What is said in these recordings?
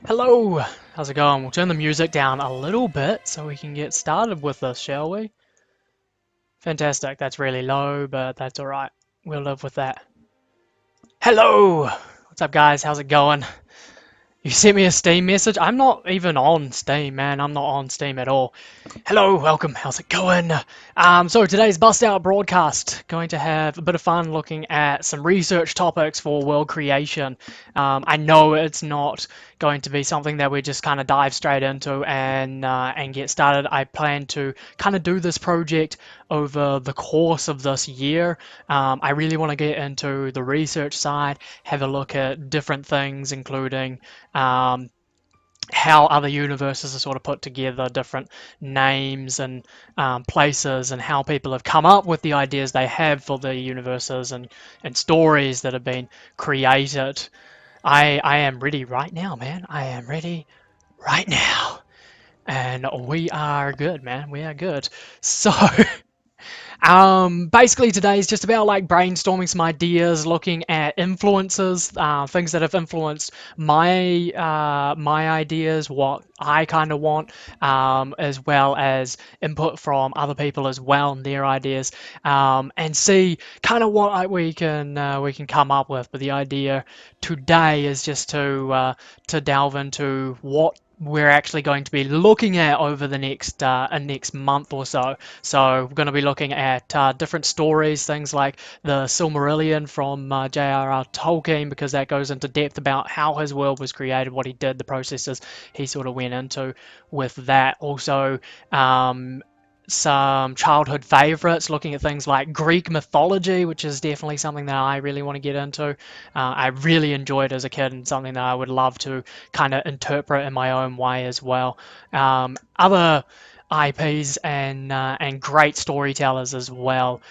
Hello, how's it going? We'll turn the music down a little bit so we can get started with this, shall we? Fantastic, that's really low, but that's alright. We'll live with that. Hello! What's up, guys? How's it going? You sent me a Steam message? I'm not even on Steam, man. I'm not on Steam at all. Hello, welcome. How's it going? So today's Bust Out broadcast, going to have a bit of fun looking at some research topics for world creation. I know it's not going to be something that we just kind of dive straight into and get started. I plan to kind of do this project over the course of this year. I really want to get into the research side, have a look at different things, including how other universes are sort of put together, different names and places, and how people have come up with the ideas they have for the universes and stories that have been created. I am ready right now, man. I am ready right now. And we are good, man. We are good. So, basically today is just about like brainstorming some ideas, looking at influences, things that have influenced my ideas, what I kind of want, as well as input from other people as well and their ideas, and see kind of what we can come up with. But the idea today is just to delve into what we're actually going to be looking at over the next month or so. So we're going to be looking at different stories, things like the Silmarillion from J.R.R. Tolkien, because that goes into depth about how his world was created, what he did, the processes he sort of went into with that. Also, some childhood favorites, looking at things like Greek mythology, which is definitely something that I really want to get into. I really enjoyed as a kid and something that I would love to kind of interpret in my own way as well. Other IPs and great storytellers as well,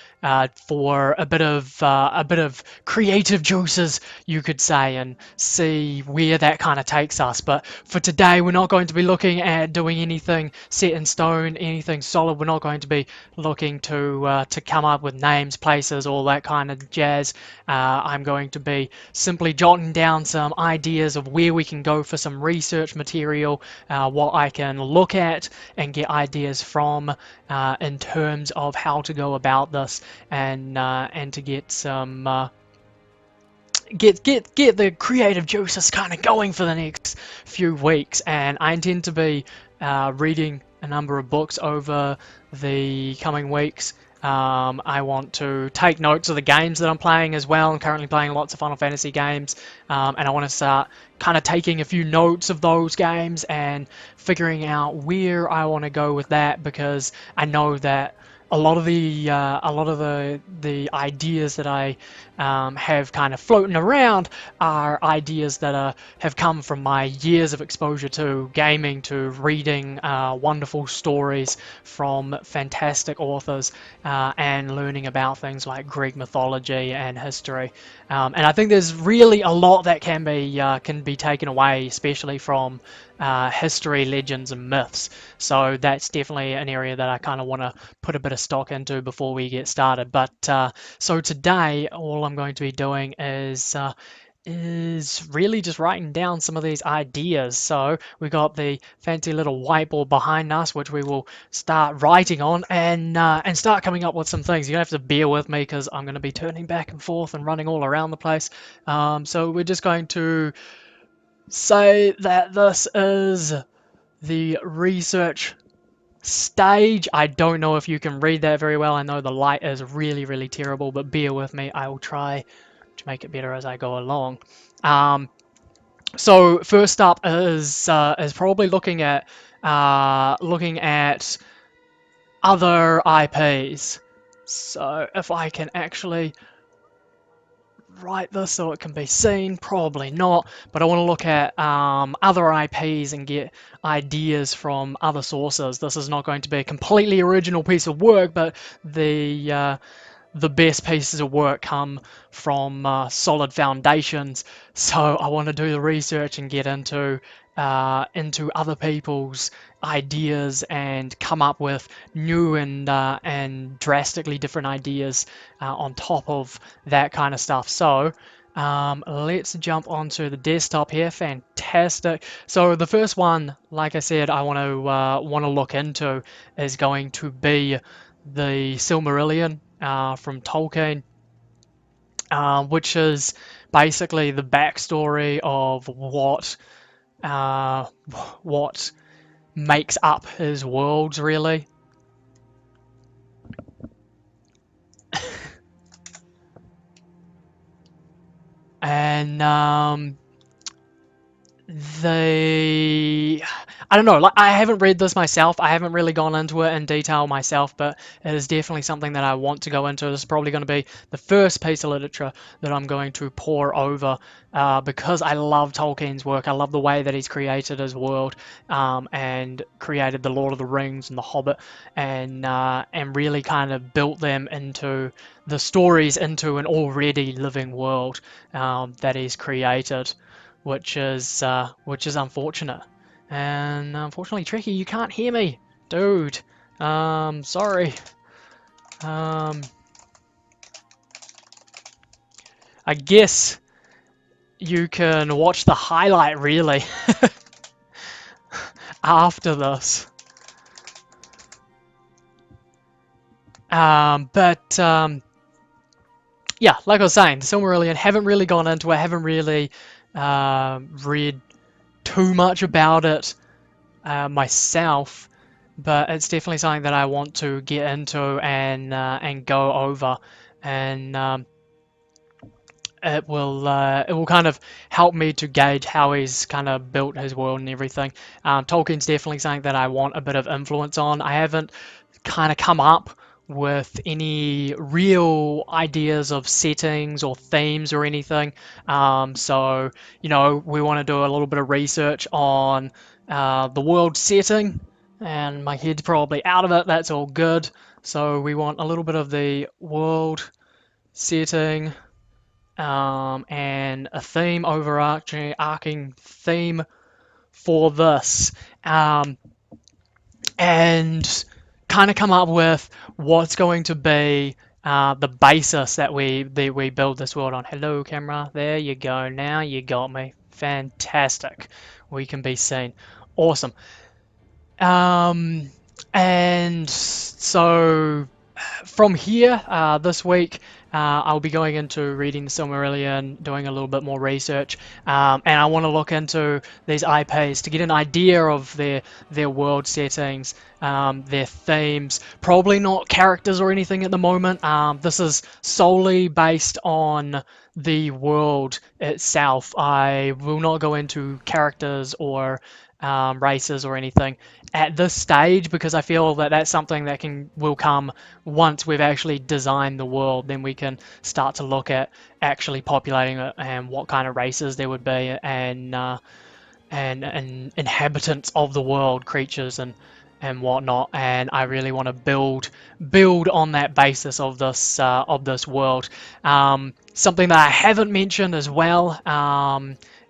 for a bit of creative juices, you could say, and see where that kind of takes us. But for today, we're not going to be looking at doing anything set in stone, anything solid. We're not going to be looking to come up with names, places, all that kind of jazz. I'm going to be simply jotting down some ideas of where we can go for some research material, what I can look at and get ideas from, in terms of how to go about this, and to get some get the creative juices kind of going for the next few weeks. And I intend to be reading a number of books over the coming weeks. I want to take notes of the games that I'm playing as well. I'm currently playing lots of Final Fantasy games, and I want to start kind of taking a few notes of those games and figuring out where I want to go with that, because I know that a lot of the ideas that I have kind of floating around are ideas that have come from my years of exposure to gaming, to reading wonderful stories from fantastic authors, and learning about things like Greek mythology and history. And I think there's really a lot that can be taken away, especially from history, legends, and myths. So that's definitely an area that I kind of want to put a bit of stock into before we get started. But so today, all I'm going to be doing is really just writing down some of these ideas. So we've got the fancy little whiteboard behind us, which we will start writing on and start coming up with some things. You're gonna have to bear with me because I'm gonna be turning back and forth and running all around the place. So we're just going to say that this is the research stage. I don't know if you can read that very well. I know the light is really, really terrible, but bear with me. I will try to make it better as I go along. So first up is probably looking at other IPs. So if I can actually write this so it can be seen, probably not, but I want to look at other IPs and get ideas from other sources. This is not going to be a completely original piece of work, but the best pieces of work come from solid foundations. So I want to do the research and get into other people's ideas and come up with new and drastically different ideas on top of that kind of stuff. So Let's jump onto the desktop here. Fantastic. So the first one, like I said, I want to look into is going to be the Silmarillion from Tolkien, which is basically the backstory of uh, what makes up his worlds, really. And they I don't know, like I haven't read this myself. I haven't really gone into it in detail myself, but it is definitely something that I want to go into. This is probably going to be the first piece of literature that I'm going to pore over, because I love Tolkien's work. I love the way that he's created his world, and created the Lord of the Rings and the Hobbit, and really kind of built them into the stories into an already living world, that he's created, which is unfortunate. And unfortunately, Tricky, you can't hear me, dude. Sorry. Um, I guess you can watch the highlight really after this. But yeah, like I was saying, the Silmarillion, haven't really gone into it, haven't really read too much about it myself, but it's definitely something that I want to get into and go over, and it will kind of help me to gauge how he's kind of built his world and everything. Tolkien's definitely something that I want a bit of influence on. I haven't kind of come up with any real ideas of settings or themes or anything. So, we want to do a little bit of research on the world setting, and my head's probably out of it. That's all good. So we want a little bit of the world setting, and a theme, arcing theme for this. And kind of come up with what's going to be the basis that we build this world on. Hello, camera. There you go. Now you got me. Fantastic. We can be seen. Awesome. And so from here, this week, I'll be going into reading the Silmarillion, doing a little bit more research, and I want to look into these IPs to get an idea of their world settings, their themes. Probably not characters or anything at the moment. This is solely based on the world itself. I will not go into characters or races or anything at this stage, because I feel that that's something that will come once we've actually designed the world. Then we can start to look at actually populating it and what kind of races there would be, and inhabitants of the world, creatures and whatnot. And I really want to build on that basis of this world. Something that I haven't mentioned as well,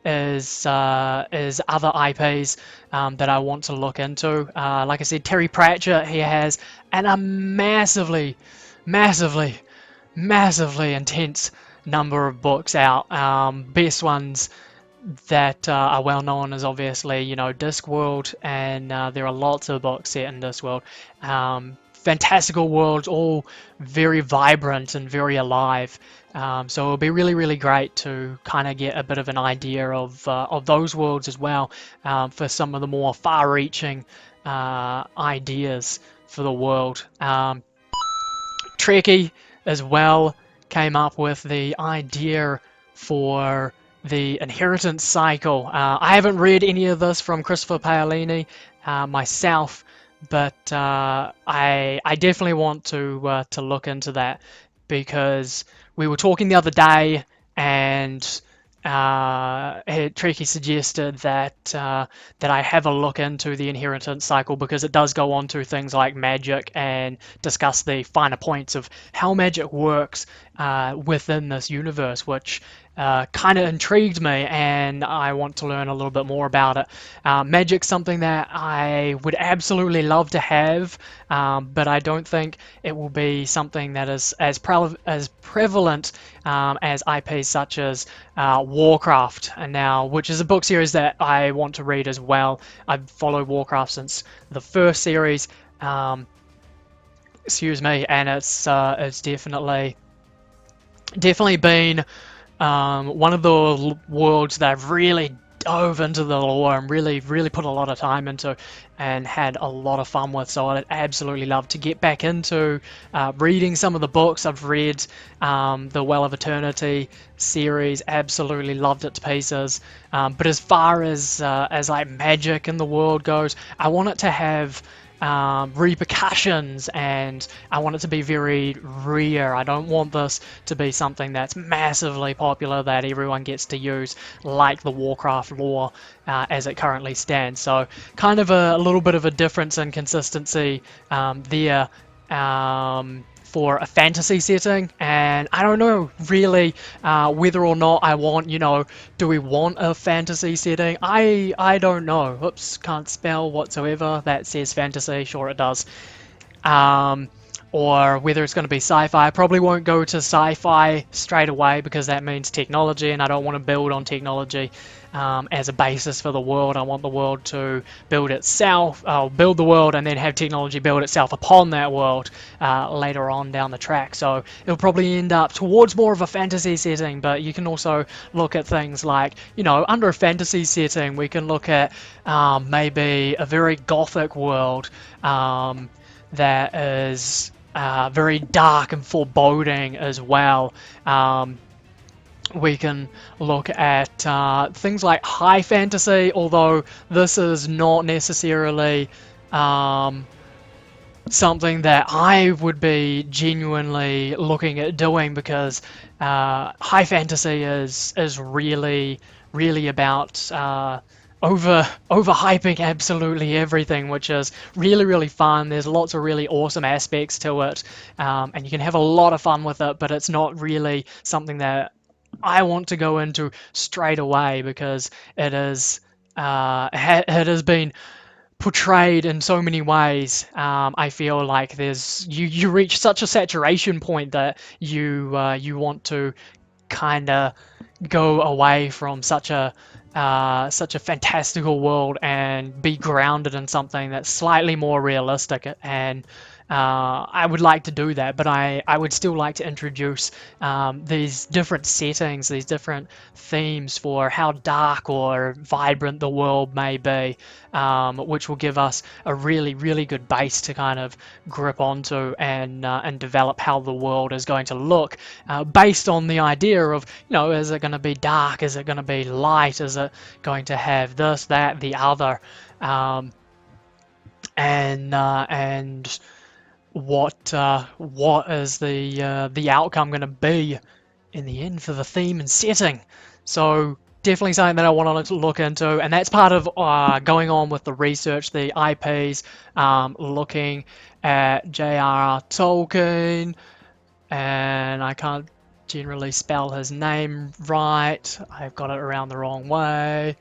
is other IPs that I want to look into. Like I said, Terry Pratchett, he has a massively intense number of books out. Best ones that are well known is obviously, Discworld, and there are lots of books set in Discworld. Fantastical worlds, all very vibrant and very alive. So it'll be really, really great to kind of get a bit of an idea of those worlds as well, for some of the more far-reaching ideas for the world. Trekkie as well came up with the idea for the inheritance cycle. I haven't read any of this from Christopher Paolini myself, but I definitely want to look into that, because we were talking the other day, and Trekkie suggested that I have a look into the inheritance cycle, because it does go on to things like magic and discuss the finer points of how magic works within this universe, which kind of intrigued me, and I want to learn a little bit more about it. Magic's something that I would absolutely love to have, but I don't think it will be something that is as prevalent as IPs such as Warcraft, and now, which is a book series that I want to read as well. I've followed Warcraft since the first series. Excuse me, and it's definitely been one of the worlds that I've really dove into the lore and really put a lot of time into and had a lot of fun with. So I'd absolutely love to get back into reading some of the books. I've read the Well of Eternity series, absolutely loved it to pieces. But as far as like magic in the world goes, I want it to have repercussions, and I want it to be very rare. I don't want this to be something that's massively popular that everyone gets to use, like the Warcraft lore as it currently stands. So kind of a little bit of a difference in consistency there. For a fantasy setting, and I don't know really whether or not I want, do we want a fantasy setting? I don't know. Oops, can't spell whatsoever. That says fantasy, sure it does. Or whether it's going to be sci-fi. I probably won't go to sci-fi straight away because that means technology, and I don't want to build on technology as a basis for the world. I want the world to build itself, build the world, and then have technology build itself upon that world later on down the track. So it'll probably end up towards more of a fantasy setting, but you can also look at things like, under a fantasy setting, we can look at maybe a very gothic world that is very dark and foreboding as well. We can look at things like high fantasy, although this is not necessarily something that I would be genuinely looking at doing, because high fantasy is really about overhyping absolutely everything, which is really fun. There's lots of really awesome aspects to it, and you can have a lot of fun with it, but it's not really something that I want to go into straight away, because it is it has been portrayed in so many ways. I feel like you reach such a saturation point that you want to kind of go away from such a fantastical world and be grounded in something that's slightly more realistic. And I would like to do that, but I would still like to introduce these different settings, these different themes for how dark or vibrant the world may be, which will give us a really good base to kind of grip onto and develop how the world is going to look, based on the idea of, is it going to be dark? Is it going to be light? Is it going to have this, that, the other? And what is the outcome going to be in the end for the theme and setting? So definitely something that I want to look into, and that's part of going on with the research, the IPs, looking at J.R.R. Tolkien, and I can't generally spell his name right. I've got it around the wrong way.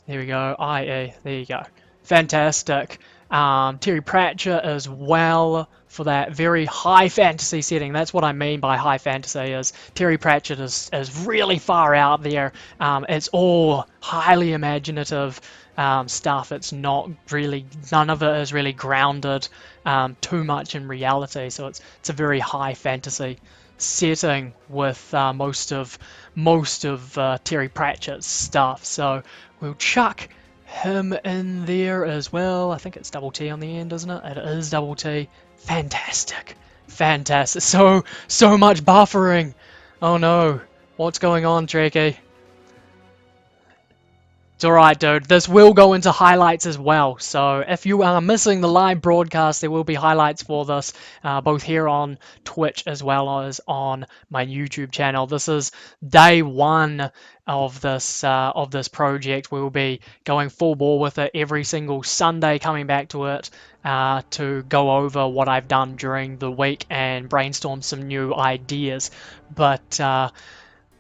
There we go, I.E. There you go. Fantastic. Terry Pratchett as well, for that very high fantasy setting. That's what I mean by high fantasy, is Terry Pratchett is really far out there. It's all highly imaginative stuff. It's not really, none of it is really grounded too much in reality. So it's a very high fantasy setting with most of Terry Pratchett's stuff. So we'll chuck him in there as well. I think it's double T on the end, isn't it? It is double T. Fantastic. So much buffering. Oh no. What's going on, Trekkie? It's alright, dude. This will go into highlights as well. So if you are missing the live broadcast, there will be highlights for this, both here on Twitch as well as on my YouTube channel. This is day one of this project. We will be going full bore with it every single Sunday, coming back to it to go over what I've done during the week and brainstorm some new ideas. But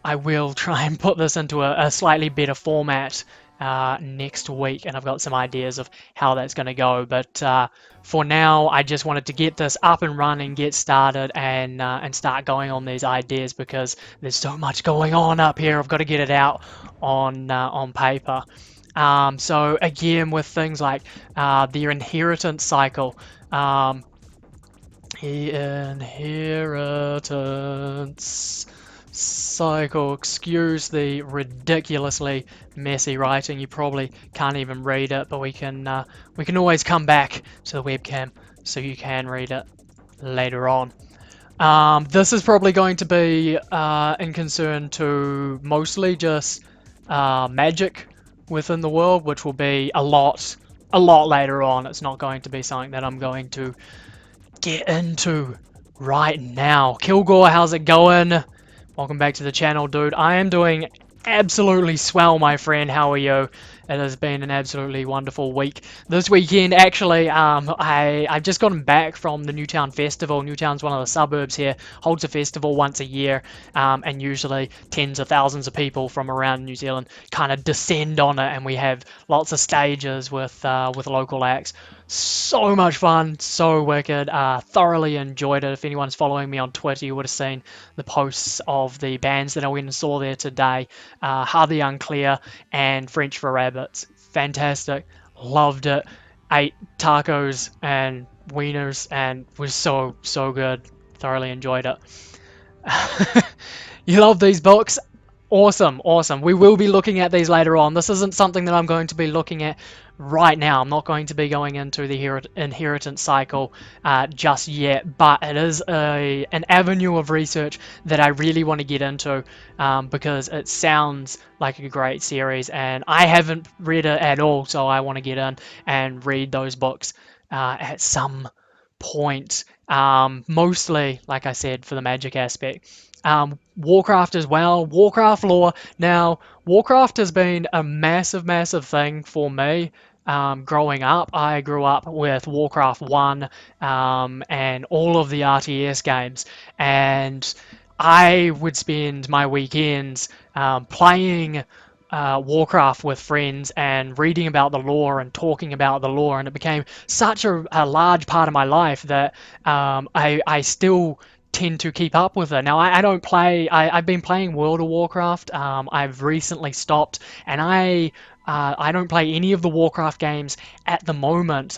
I will try and put this into a slightly better format next week, and I've got some ideas of how that's going to go. But for now, I just wanted to get this up and running, get started, and start going on these ideas because there's so much going on up here. I've got to get it out on paper. So again, with things like the inheritance cycle. The inheritance cycle. Excuse the ridiculously messy writing. You probably can't even read it, but we can always come back to the webcam so you can read it later on. This is probably going to be in concern to mostly just magic within the world, which will be a lot later on. It's not going to be something that I'm going to get into right now. Kilgore, how's it going? Welcome back to the channel, dude. I am doing absolutely swell, my friend. How are you? It has been an absolutely wonderful week. This weekend, actually, I've just gotten back from the Newtown Festival. Newtown's one of the suburbs here, holds a festival once a year, and usually tens of thousands of people from around New Zealand kind of descend on it, and we have lots of stages with local acts. So much fun, so wicked. Thoroughly enjoyed it. If anyone's following me on Twitter, you would have seen the posts of the bands that I went and saw there today. Hardly Unclear and French for Rabbits. Fantastic. Loved it. Ate tacos and wieners and was so good. Thoroughly enjoyed it. You love these books? Awesome. We will be looking at these later on. This isn't something that I'm going to be looking at right now. I'm not going to be going into the inheritance cycle just yet, but it is an avenue of research that I really want to get into because it sounds like a great series, and I haven't read it at all, so I want to get in and read those books at some point. Mostly, like I said, for the magic aspect. Warcraft as well. Warcraft lore. Now, Warcraft has been a massive thing for me. Growing up, I grew up with Warcraft 1 and all of the RTS games, and I would spend my weekends playing Warcraft with friends and reading about the lore and talking about the lore, and it became such a large part of my life that I still tend to keep up with it. Now, I don't play, I've been playing World of Warcraft. I've recently stopped, and I don't play any of the Warcraft games at the moment.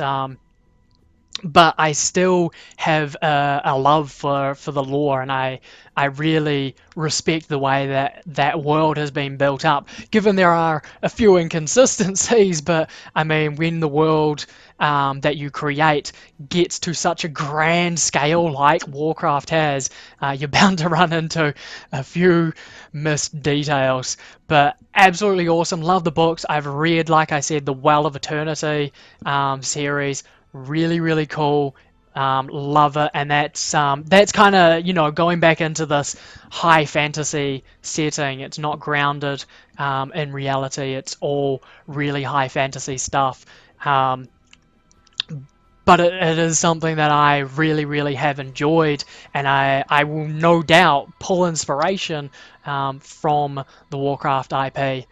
But I still have a love for the lore, and I really respect the way that world has been built up. Given there are a few inconsistencies, but I mean, when the world that you create gets to such a grand scale like Warcraft has, you're bound to run into a few missed details. But absolutely awesome. Love the books. I've read, like I said, the Well of Eternity series. Really cool. Love it. And that's kind of, going back into this high fantasy setting. It's not grounded in reality. It's all really high fantasy stuff. But it is something that I really have enjoyed, and I will no doubt pull inspiration from the Warcraft IP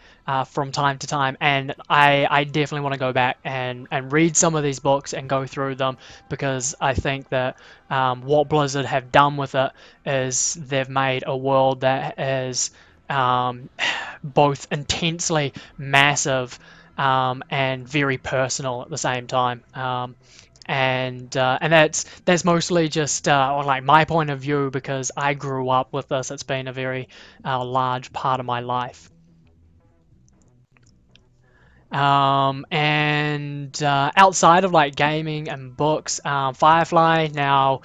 from time to time, and I definitely want to go back and read some of these books and go through them, because I think that what Blizzard have done with it is they've made a world that is both intensely massive and very personal at the same time. And that's mostly just like my point of view, because I grew up with this. It's been a very large part of my life. And outside of like gaming and books, Firefly. Now,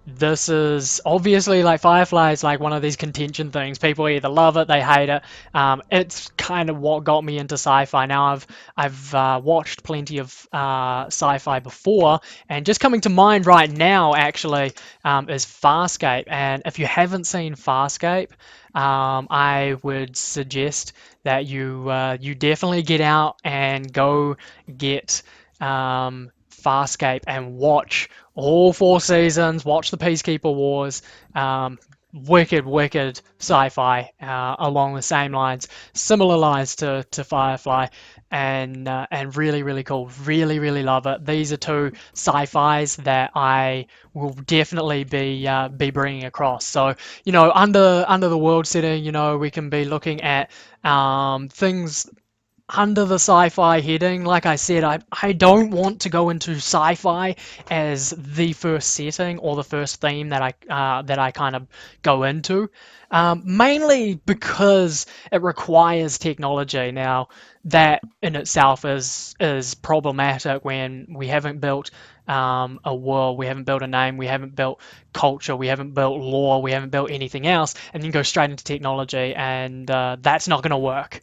this is obviously, like, Firefly is like one of these contention things. People either love it, they hate it. It's kind of what got me into sci-fi. Now, I've watched plenty of sci-fi before, and just coming to mind right now actually is Farscape. And if you haven't seen Farscape, I would suggest that you definitely get out and go get Farscape and watch all 4 seasons. Watch the Peacekeeper Wars. wicked sci-fi along the same lines, similar lines to Firefly, and really cool. Really love it. These are two sci-fis that I will definitely be bringing across. So under the world setting, we can be looking at things under the sci-fi heading. Like I said, I don't want to go into sci-fi as the first setting or the first theme that I kind of go into, mainly because it requires technology. Now, that in itself is problematic when we haven't built a world, we haven't built a name, we haven't built culture, we haven't built lore, we haven't built anything else, and then go straight into technology, and that's not going to work.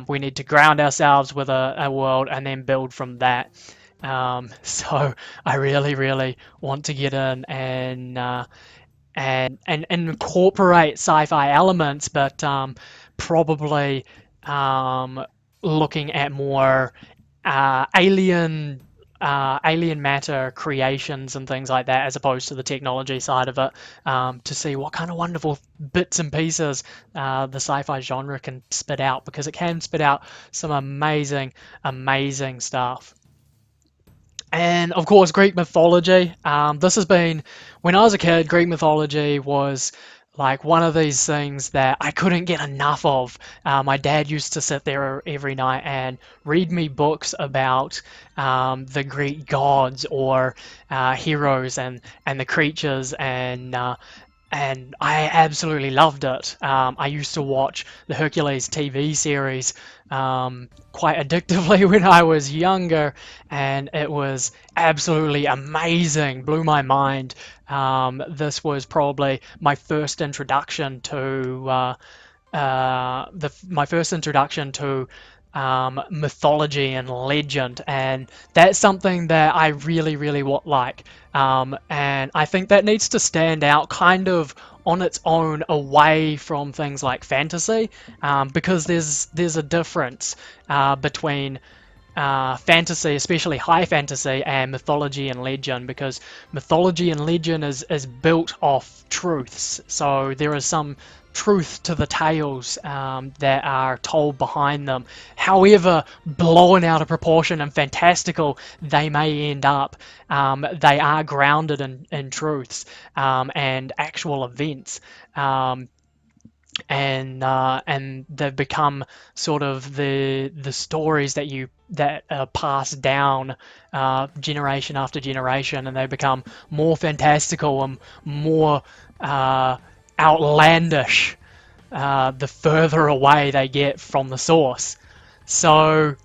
We need to ground ourselves with a world and then build from that. So I really want to get in and incorporate sci-fi elements, but probably looking at more alien matter creations and things like that, as opposed to the technology side of it, to see what kind of wonderful bits and pieces the sci-fi genre can spit out, because it can spit out some amazing stuff. And of course, Greek mythology. This has been, when I was a kid, Greek mythology was like one of these things that I couldn't get enough of. My dad used to sit there every night and read me books about the Greek gods or heroes and the creatures, and I absolutely loved it. I used to watch the Hercules TV series quite addictively when I was younger, and it was absolutely amazing, blew my mind. This was probably my first introduction to my first introduction to mythology and legend, and that's something that I really like. And I think that needs to stand out kind of on its own, away from things like fantasy, because there's a difference between fantasy, especially high fantasy, and mythology and legend, because mythology and legend is built off truths. So there is some truth to the tales that are told behind them. However blown out of proportion and fantastical they may end up, they are grounded in truths and actual events. And they've become sort of the stories that are passed down generation after generation, and they become more fantastical and more outlandish the further away they get from the source. So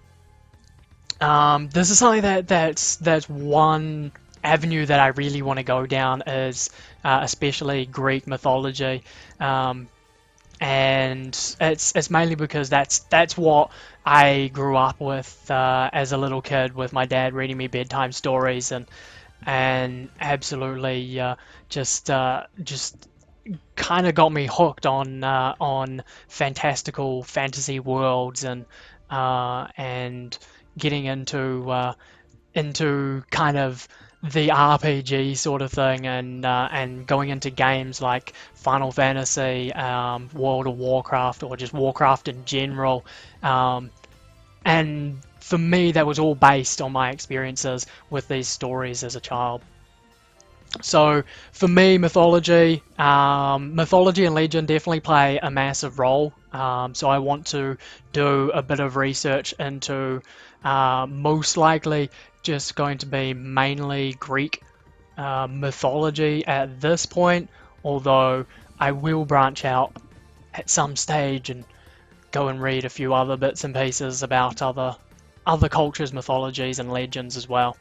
this is something that's one avenue that I really want to go down, is especially Greek mythology. And it's mainly because that's what I grew up with as a little kid, with my dad reading me bedtime stories, and absolutely just kind of got me hooked on fantastical fantasy worlds, and getting into kind of the RPG sort of thing, and going into games like Final Fantasy, World of Warcraft, or just Warcraft in general. And for me, that was all based on my experiences with these stories as a child. So for me, mythology and legend definitely play a massive role. So I want to do a bit of research into most likely just going to be mainly Greek mythology at this point, although I will branch out at some stage and go and read a few other bits and pieces about other cultures, mythologies, and legends as well.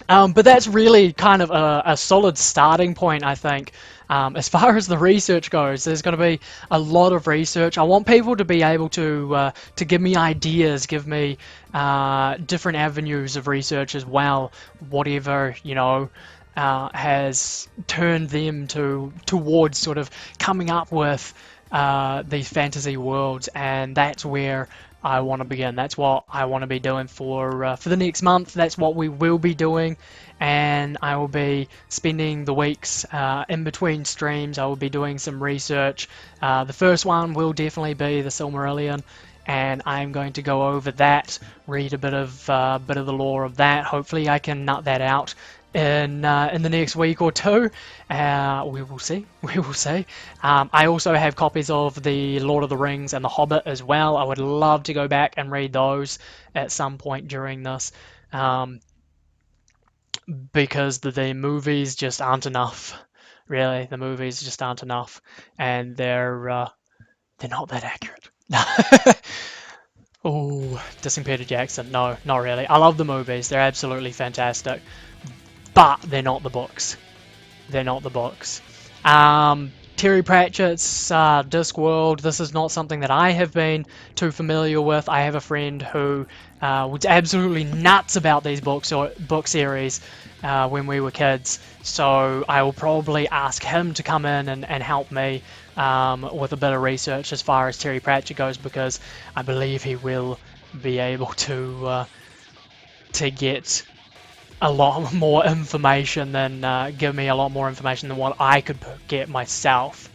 But that's really kind of a solid starting point, I think. As far as the research goes, there's going to be a lot of research. I want people to be able to give me ideas, give me different avenues of research as well, whatever, has turned them towards sort of coming up with these fantasy worlds, and that's where I want to begin. That's what I want to be doing for the next month. That's what we will be doing, and I will be spending the weeks in between streams. I will be doing some research. The first one will definitely be the Silmarillion, and I'm going to go over that, read a bit of the lore of that. Hopefully, I can nut that out in the next week or two. We will see. We will see. I also have copies of the Lord of the Rings and the Hobbit as well. I would love to go back and read those at some point during this, because the movies just aren't enough. Really, the movies just aren't enough, and they're not that accurate. Oh, dissing Peter Jackson. No, not really. I love the movies. They're absolutely fantastic. But they're not the books. They're not the books. Terry Pratchett's Discworld, this is not something that I have been too familiar with. I have a friend who was absolutely nuts about these books or book series when we were kids. So I will probably ask him to come in and help me with a bit of research as far as Terry Pratchett goes, because I believe he will be able to get a lot more information than give me a lot more information than what I could get myself.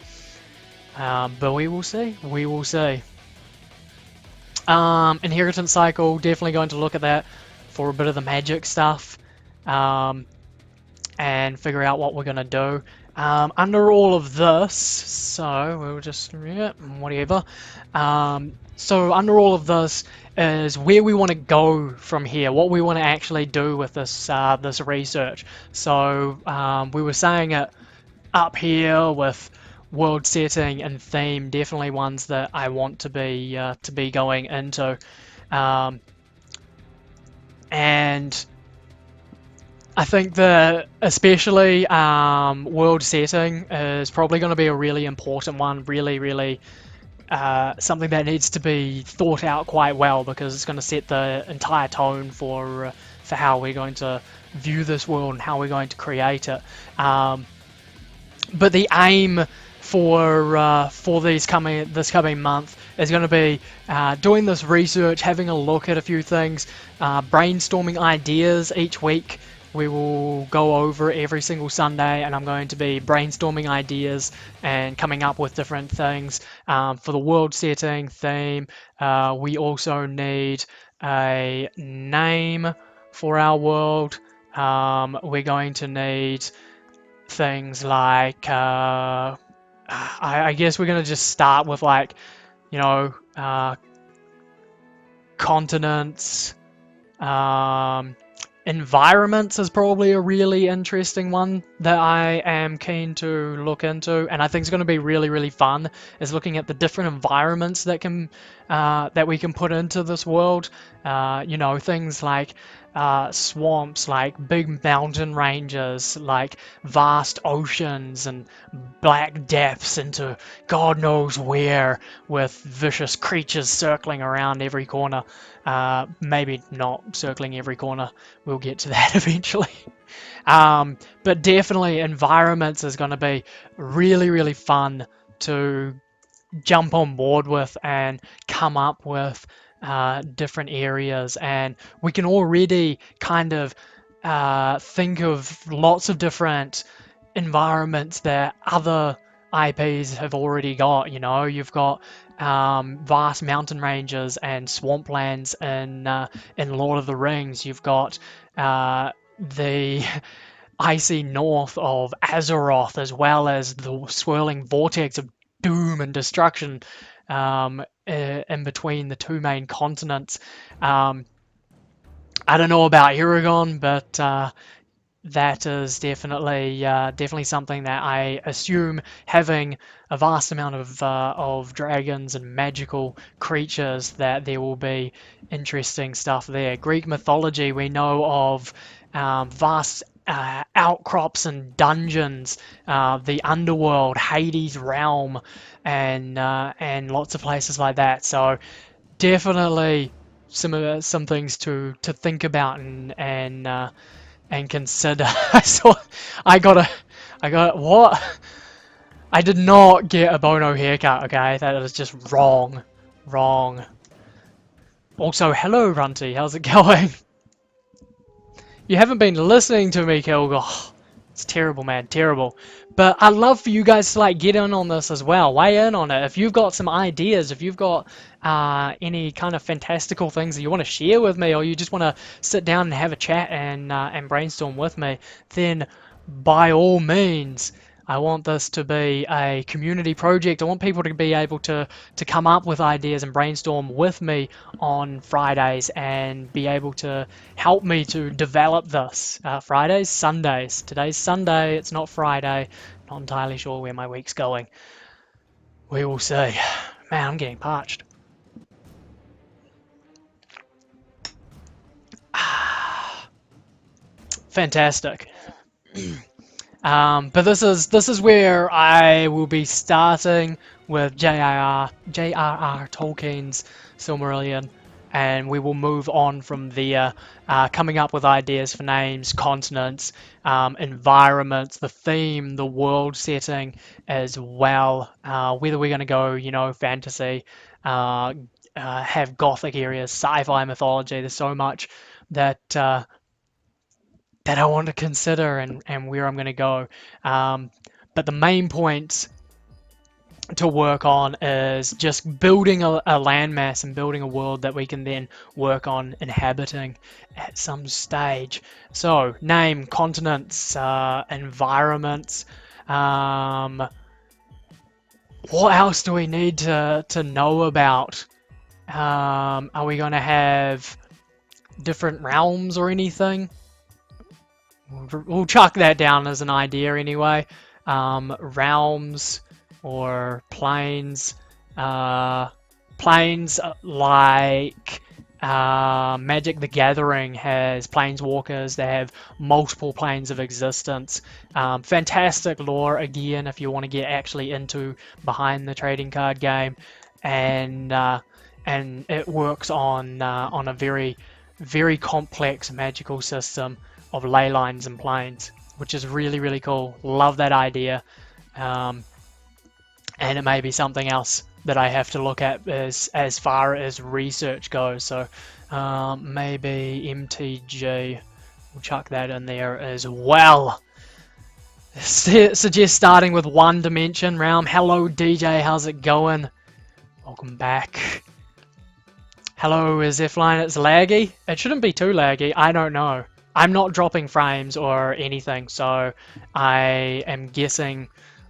But we will see. We will see. Inheritance cycle, definitely going to look at that for a bit of the magic stuff, and figure out what we're going to do. Under all of this, so we'll just, yeah, whatever. So under all of this is where we want to go from here, what we want to actually do with this this research. So we were saying it up here with world setting and theme, definitely ones that I want to be going into, and I think that especially world setting is probably going to be a really important one, really something that needs to be thought out quite well, because it's going to set the entire tone for how we're going to view this world and how we're going to create it. But the aim for this coming month is going to be doing this research, having a look at a few things, brainstorming ideas each week. We will go over every single Sunday, and I'm going to be brainstorming ideas and coming up with different things for the world setting theme. We also need a name for our world. We're going to need things like I guess we're going to just start with, like, you know, continents. Environments is probably a really interesting one that I am keen to look into, and I think it's going to be really fun, is looking at the different environments that we can put into this world. You know, things like swamps, like big mountain ranges, like vast oceans and black depths into God knows where, with vicious creatures circling around every corner. Maybe not circling every corner, we'll get to that eventually. But definitely environments is going to be really fun to jump on board with and come up with different areas, and we can already kind of think of lots of different environments that other IPs have already got. You know, you've got vast mountain ranges and swamplands in Lord of the Rings. You've got the icy north of Azeroth, as well as the swirling vortex of doom and destruction in between the two main continents. I don't know about Aragon, but that is definitely something that I assume, having a vast amount of dragons and magical creatures, that there will be interesting stuff there. Greek mythology, we know of vast outcrops and dungeons, the underworld, Hades realm, and lots of places like that. So definitely some things to think about and consider. I got what? I did not get a Bono haircut, okay? That is just wrong. Also, hello, Runty. How's it going? You haven't been listening to me, Kilgore. It's terrible, man. Terrible. But I'd love for you guys to like get in on this as well. Weigh in on it. If you've got some ideas, if you've got any kind of fantastical things that you want to share with me, or you just want to sit down and have a chat and brainstorm with me, then by all means, I want this to be a community project. I want people to be able to come up with ideas and brainstorm with me on Fridays and be able to help me to develop this. Fridays, Sundays. Today's Sunday, it's not Friday. Not entirely sure where my week's going. We will see. Man, I'm getting parched. Fantastic. But this is where I will be starting with J.R.R. Tolkien's Silmarillion, and we will move on from there, coming up with ideas for names, continents, environments, the theme, the world setting as well. Whether we're going to go, you know, fantasy, have gothic areas, sci-fi mythology. There's so much that that I want to consider and where I'm going to go. But the main point to work on is just building a landmass and building a world that we can then work on inhabiting at some stage. So, name, continents, environments. What else do we need to know about? Are we going to have different realms or anything? We'll chuck that down as an idea anyway. Realms or planes. Planes like Magic the Gathering has planeswalkers. They have multiple planes of existence. Fantastic lore again if you want to get actually into behind the trading card game, and it works on a very very complex magical system of ley lines and planes, which is really, really cool. Love that idea. And it may be something else that I have to look at as far as research goes. So maybe MTG, we'll chuck that in there as well. Suggest starting with one dimension realm. Hello DJ, how's it going? Welcome back. Hello, is F-Line, it's laggy? It shouldn't be too laggy, I don't know. I'm not dropping frames or anything, so I am guessing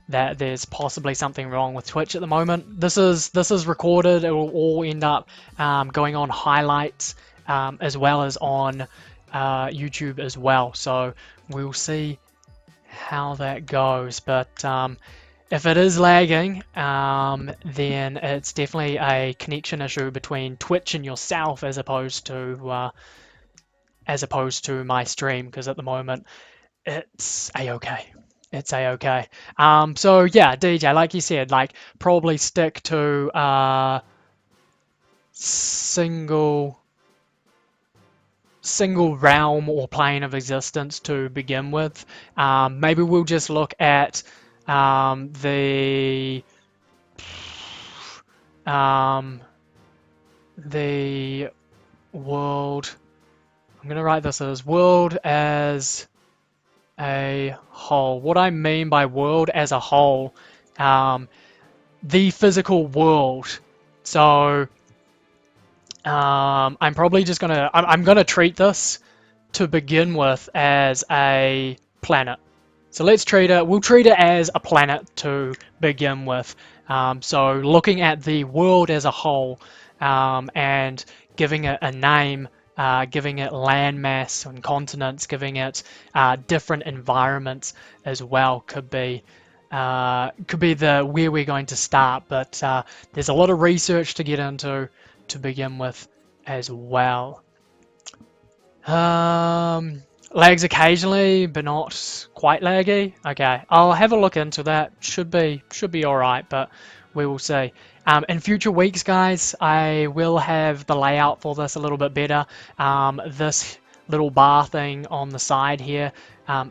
that there's possibly something wrong with Twitch at the moment. This is recorded. It will all end up going on highlights as well as on YouTube as well. So we'll see how that goes. But if it is lagging, then it's definitely a connection issue between Twitch and yourself as opposed to my stream, because at the moment it's a-okay. It's a-okay. So yeah, DJ, like you said, like probably stick to single realm or plane of existence to begin with. Maybe we'll just look at the world. I'm going to write this as world as a whole. What I mean by world as a whole, the physical world. So I'm probably just going to, I'm going to treat this to begin with as a planet. So we'll treat it as a planet to begin with. So looking at the world as a whole and giving it a name, giving it landmass and continents, giving it different environments as well could be the where we're going to start. But there's a lot of research to get into to begin with as well. Lags occasionally, but not quite laggy. Okay, I'll have a look into that. Should be all right, but we will see. In future weeks, guys, I will have the layout for this a little bit better. This little bar thing on the side here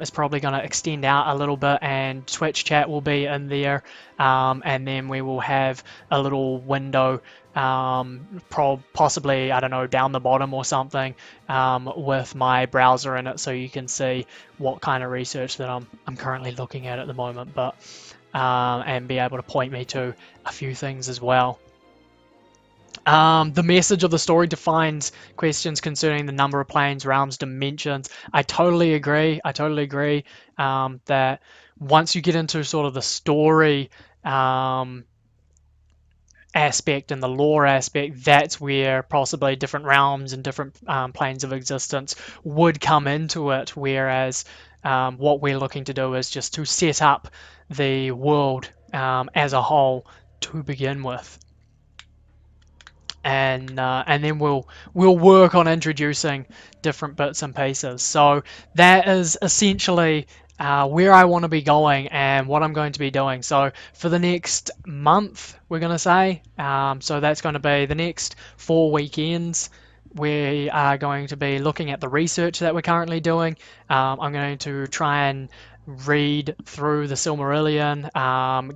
is probably going to extend out a little bit, and Twitch chat will be in there, and then we will have a little window, possibly, I don't know, down the bottom or something, with my browser in it, so you can see what kind of research that I'm currently looking at the moment, but and be able to point me to a few things as well. The message of the story defines questions concerning the number of planes, realms, dimensions. I totally agree. I totally agree that once you get into sort of the story aspect and the lore aspect, that's where possibly different realms and different planes of existence would come into it. Whereas what we're looking to do is just to set up the world as a whole to begin with. And then we'll work on introducing different bits and pieces. So that is essentially where I want to be going and what I'm going to be doing. So for the next month, we're going to say, so that's going to be the next 4 weekends. We are going to be looking at the research that we're currently doing. I'm going to try and read through the Silmarillion,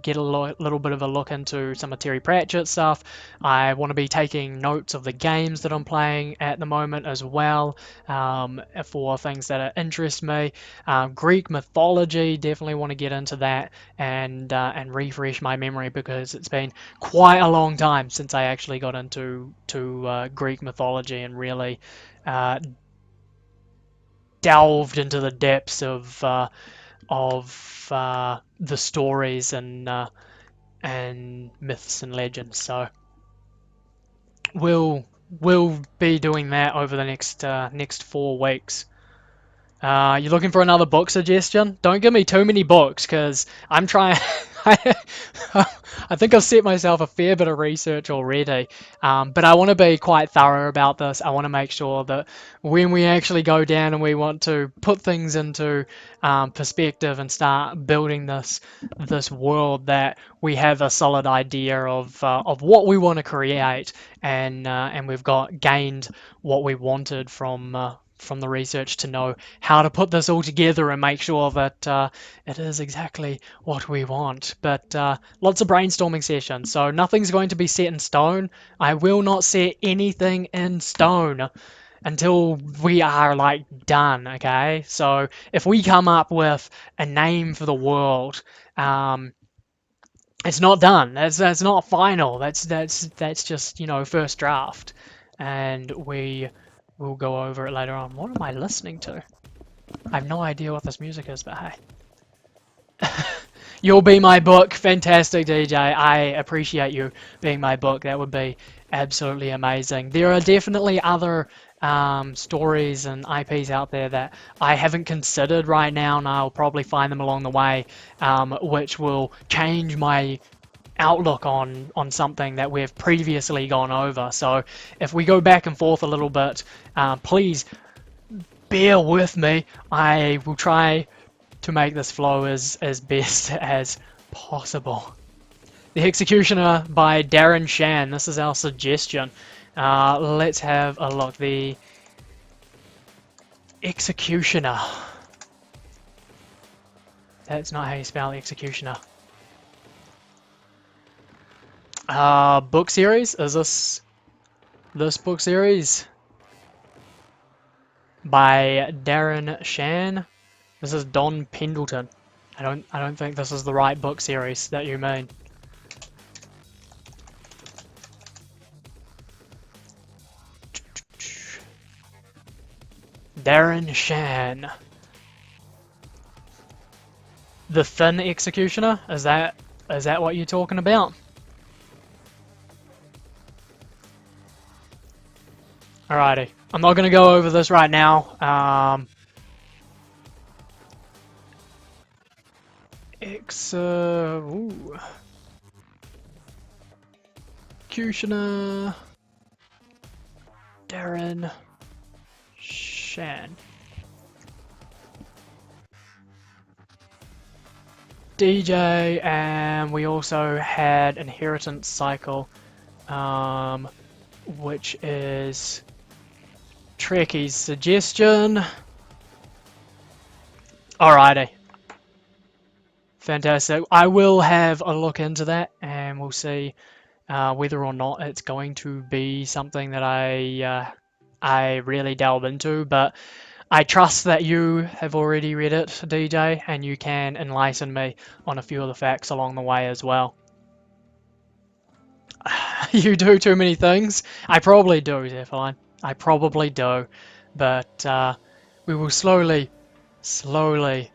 get a little bit of a look into some of Terry Pratchett stuff. I want to be taking notes of the games that I'm playing at the moment as well, for things that interest me. Greek mythology, definitely want to get into that and refresh my memory, because it's been quite a long time since I actually got into Greek mythology and really delved into the depths of the stories and myths and legends. So we'll be doing that over the next 4 weeks. You're looking for another book suggestion? Don't give me too many books, because I'm trying. I think I've set myself a fair bit of research already, but I want to be quite thorough about this. I want to make sure that when we actually go down and we want to put things into perspective and start building this world, that we have a solid idea of what we want to create, and we've gained what we wanted from the research to know how to put this all together and make sure that it is exactly what we want. But lots of brainstorming sessions, so nothing's going to be set in stone. I will not set anything in stone until we are like done, okay? So if we come up with a name for the world, it's not done. That's not final. That's just, first draft, and we'll go over it later on. What am I listening to? I have no idea what this music is, but hey. You'll be my book. Fantastic, DJ. I appreciate you being my book. That would be absolutely amazing. There are definitely other stories and IPs out there that I haven't considered right now, and I'll probably find them along the way, which will change my outlook on something that we've previously gone over. So if we go back and forth a little bit, please bear with me. I will try to make this flow as best as possible. The Executioner by Darren Shan. This is our suggestion. Let's have a look. The Executioner. That's not how you spell Executioner. Book series? Is this book series? By Darren Shan. This is Don Pendleton. I don't think this is the right book series that you mean. Darren Shan. The Thin Executioner? Is that what you're talking about? Alrighty. I'm not going to go over this right now. Executioner Darren Shan. DJ, and we also had Inheritance Cycle, which is Trekkie's suggestion. Alrighty. Fantastic. I will have a look into that and we'll see whether or not it's going to be something that I really delve into, but I trust that you have already read it, DJ, and you can enlighten me on a few of the facts along the way as well. You do too many things? I probably do, Zephine. I probably do. But we will slowly slowly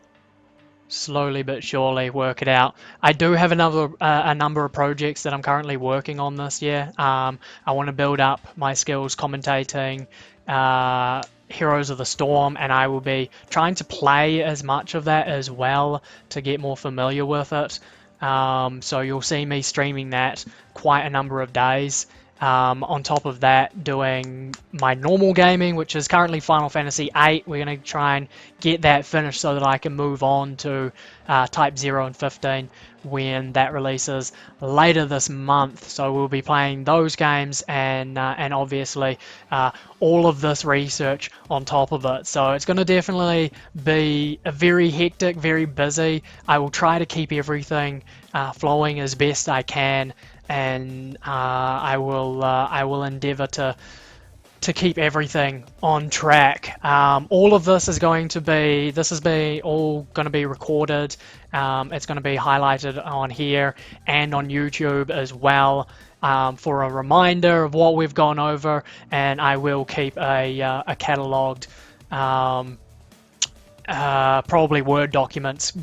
but surely work it out. I do have a number of projects that I'm currently working on this year. I want to build up my skills commentating Heroes of the Storm, and I will be trying to play as much of that as well to get more familiar with it. So you'll see me streaming that quite a number of days. On top of that, doing my normal gaming, which is currently Final Fantasy VIII. We're going to try and get that finished so that I can move on to Type 0 and 15 when that releases later this month. So we'll be playing those games and obviously all of this research on top of it. So it's going to definitely be a very hectic, very busy. I will try to keep everything flowing as best I can, and I will endeavour to keep everything on track. All of this is going to be all going to be recorded. It's going to be highlighted on here and on YouTube as well, for a reminder of what we've gone over, and I will keep a catalogued probably Word documents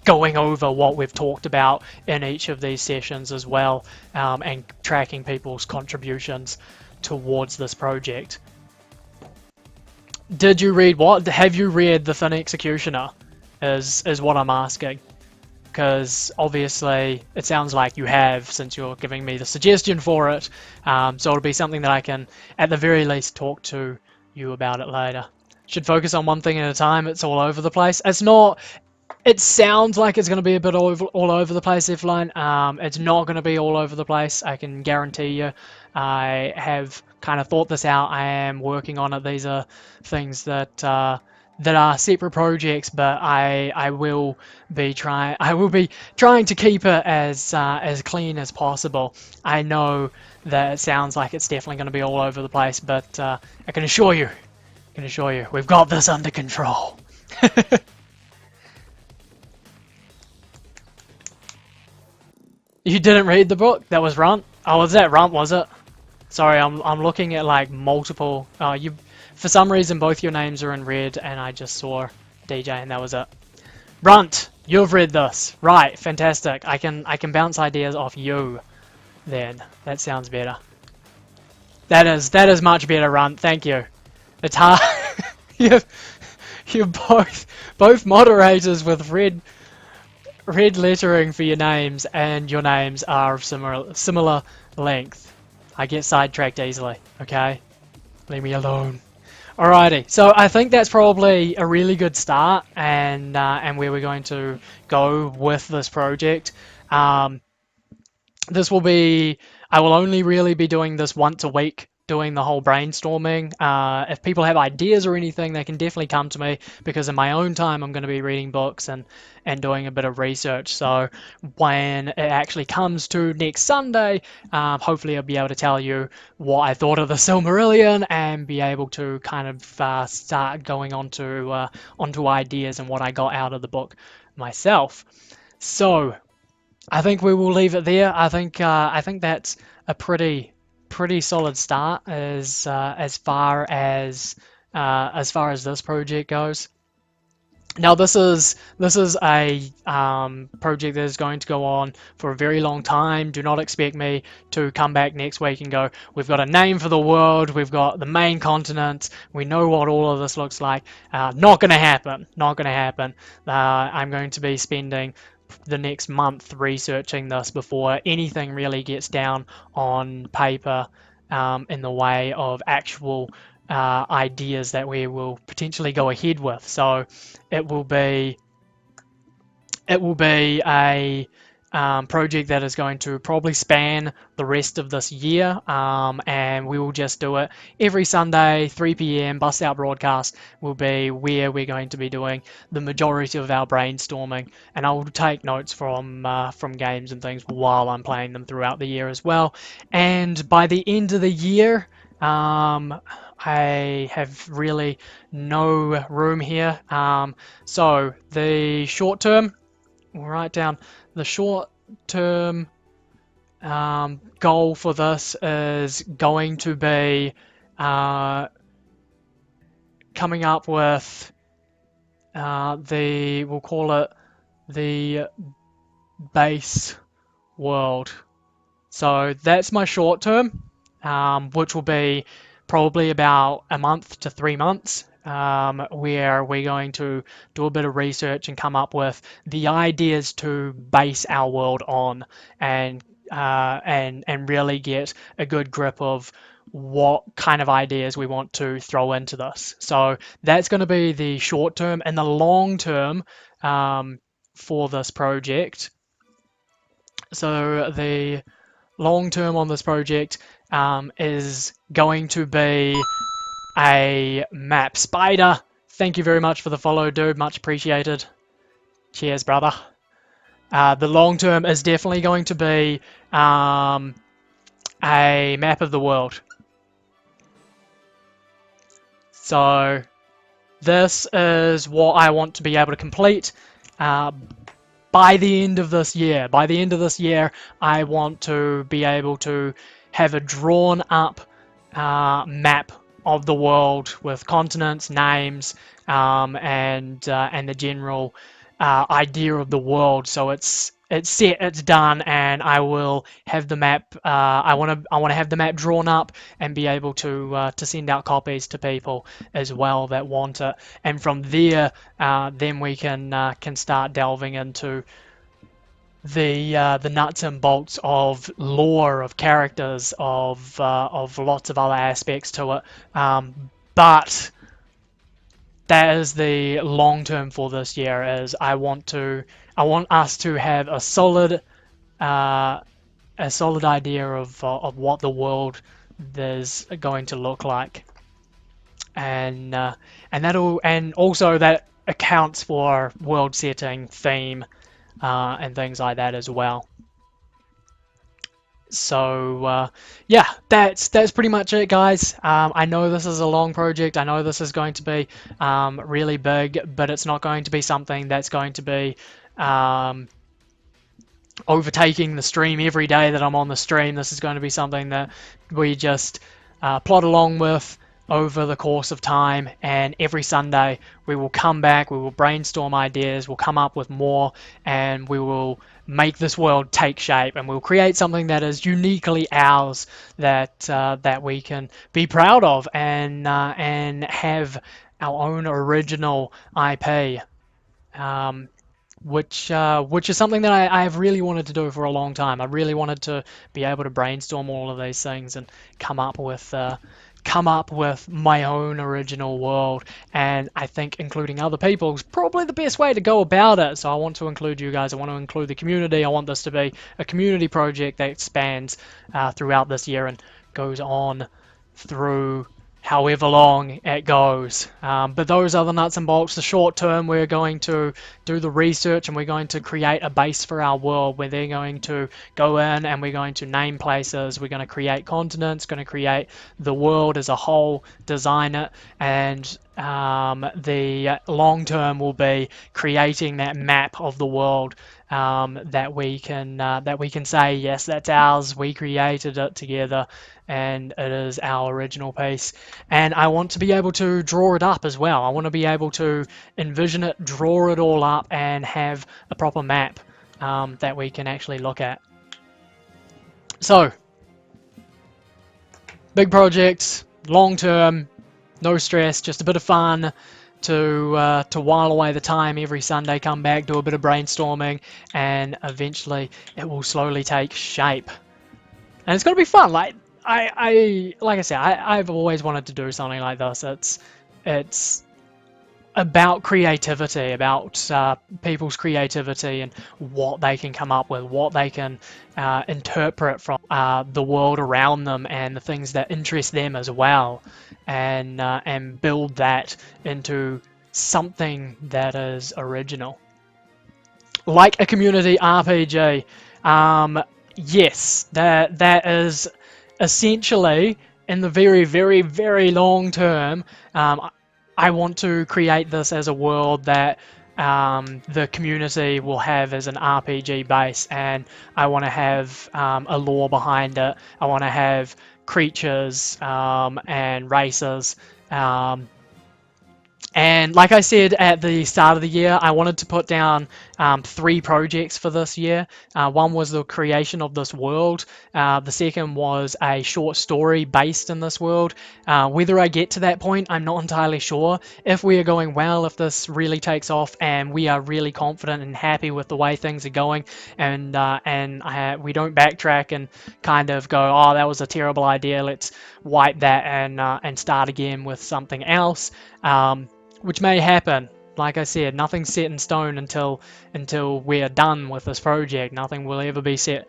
going over what we've talked about in each of these sessions as well, and tracking people's contributions towards this project. Did you read what? Have you read The Thin Executioner? Is what I'm asking. Because obviously it sounds like you have, since you're giving me the suggestion for it. So it'll be something that I can, at the very least, talk to you about it later. Should focus on one thing at a time. It's all over the place. It's not. It sounds like it's going to be a bit all over the place, Eveline. It's not going to be all over the place, I can guarantee you. I have kind of thought this out. I am working on it. These are things that are separate projects, but I will be trying to keep it as clean as possible. I know that it sounds like it's definitely going to be all over the place, but I can assure you, we've got this under control. You didn't read the book? That was Runt? Oh, was that Runt, was it? Sorry, I'm looking at like multiple. For some reason both your names are in red, and I just saw DJ, and that was it. Runt, you've read this, right? Fantastic. I can bounce ideas off you. Then that sounds better. That is much better, Runt. Thank you. It's hard. you're both moderators with red lettering for your names, and your names are of similar length. I get sidetracked easily, okay? Leave me alone. Alrighty, so I think that's probably a really good start, and where we're going to go with this project. This will be, I will only really be doing this once a week, doing the whole brainstorming. If people have ideas or anything, they can definitely come to me, because in my own time I'm going to be reading books and doing a bit of research. So when it actually comes to next Sunday, hopefully I'll be able to tell you what I thought of the Silmarillion and be able to kind of start going onto ideas and what I got out of the book myself. So I think we will leave it there. I think that's a pretty solid start as far as this project goes. Now this is a project that is going to go on for a very long time. Do not expect me to come back next week and go, we've got a name for the world, we've got the main continent, we know what all of this looks like. Not going to happen. I'm going to be spending the next month researching this before anything really gets down on paper, in the way of actual ideas that we will potentially go ahead with. So it will be a project that is going to probably span the rest of this year, and we will just do it every Sunday, 3 p.m. Bust Out Broadcast will be where we're going to be doing the majority of our brainstorming, and I will take notes from games and things while I'm playing them throughout the year as well. And by the end of the year, I have really no room here. So the short term, we'll write down the short-term goal for this is going to be coming up with we'll call it the base world. So that's my short term, which will be probably about a month to 3 months, where we're going to do a bit of research and come up with the ideas to base our world on, and really get a good grip of what kind of ideas we want to throw into this. So that's going to be the short term. And the long term for this project. So the long term on this project is going to be a map. Spider, thank you very much for the follow, dude. Much appreciated. Cheers, brother. The long term is definitely going to be a map of the world. So this is what I want to be able to complete by the end of this year. By the end of this year, I want to be able to have a drawn up map of the world with continents, names, and the general idea of the world. So it's set, it's done, and I will have the map. I want to have the map drawn up and be able to send out copies to people as well that want it. And from there, then we can start delving into the nuts and bolts of lore, of characters, of lots of other aspects to it. But that is the long term for this year. Is I want us to have a solid idea of what the world is going to look like, and also that accounts for world setting, theme, and things like that as well. So yeah, that's pretty much it, guys. I know this is a long project. I know this is going to be really big, but it's not going to be something that's going to be overtaking the stream every day that I'm on the stream. This is going to be something that we just plot along with over the course of time, and every Sunday we will come back, we will brainstorm ideas, we'll come up with more, and we will make this world take shape, and we'll create something that is uniquely ours, that we can be proud of, and have our own original IP. Which is something that I've really wanted to do for a long time. I really wanted to be able to brainstorm all of these things and come up with my own original world, and I think including other people is probably the best way to go about it. So I want to include you guys, I want to include the community. I want this to be a community project that spans throughout this year and goes on through however long it goes. But those are the nuts and bolts. The short term, we're going to do the research and we're going to create a base for our world where they're going to go in and we're going to name places, we're going to create continents, going to create the world as a whole, design it, and the long term will be creating that map of the world that we can say, yes, that's ours, we created it together, and it is our original piece. And I want to be able to draw it up as well. I want to be able to envision it, draw it all up, and have a proper map that we can actually look at. So, big projects, long term, no stress, just a bit of fun to while away the time every Sunday, come back, do a bit of brainstorming, and eventually it will slowly take shape. And it's going to be fun. Like I said, I've always wanted to do something like this. It's about creativity, about people's creativity and what they can come up with, what they can interpret from the world around them and the things that interest them as well, and build that into something that is original, like a community RPG. Yes, that is essentially, in the very, very, very long term, I want to create this as a world that the community will have as an RPG base, and I want to have a lore behind it. I want to have creatures and races. And like I said at the start of the year, I wanted to put down 3 projects for this year. One was the creation of this world. The second was a short story based in this world. Whether I get to that point, I'm not entirely sure. If we are going well, if this really takes off, and we are really confident and happy with the way things are going, and we don't backtrack and kind of go, oh, that was a terrible idea, let's wipe that and start again with something else. Which may happen. Like I said, nothing's set in stone until we're done with this project. Nothing will ever be set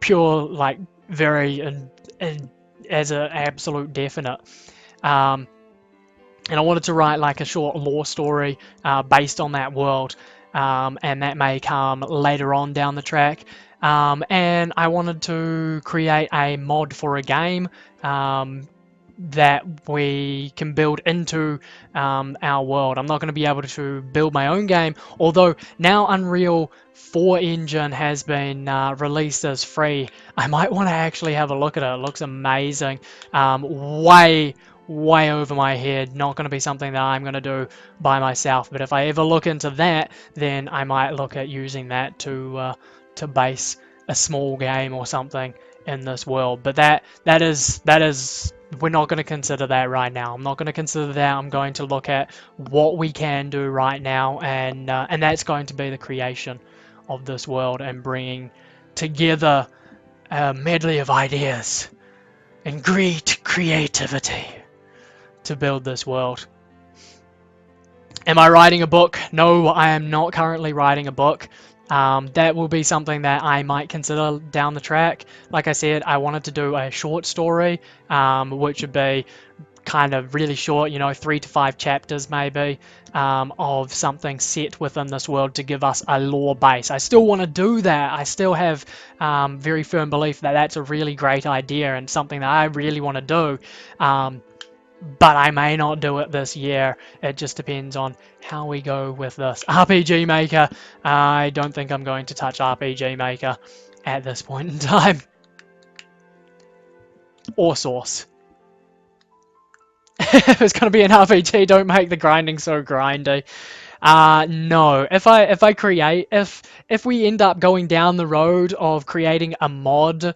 pure, like very and as an absolute definite. And I wanted to write like a short lore story based on that world, and that may come later on down the track. And I wanted to create a mod for a game that we can build into our world. I'm not going to be able to build my own game, although now Unreal 4 engine has been released as free. I might want to actually have a look at it. It looks amazing. Way over my head. Not going to be something that I'm going to do by myself, but if I ever look into that, then I might look at using that to base a small game or something in this world. But that is we're not going to consider that right now. I'm not going to consider that. I'm going to look at what we can do right now, and that's going to be the creation of this world and bringing together a medley of ideas and great creativity to build this world. Am I writing a book? No, I am not currently writing a book. That will be something that I might consider down the track. Like I said, I wanted to do a short story, which would be kind of really short, 3 to 5 chapters maybe, of something set within this world to give us a lore base. I still want to do that. I still have very firm belief that that's a really great idea and something that I really want to do. But I may not do it this year. It just depends on how we go with this. RPG Maker, I don't think I'm going to touch RPG Maker at this point in time. Or Source. If it's going to be an RPG, don't make the grinding so grindy. No. If we end up going down the road of creating a mod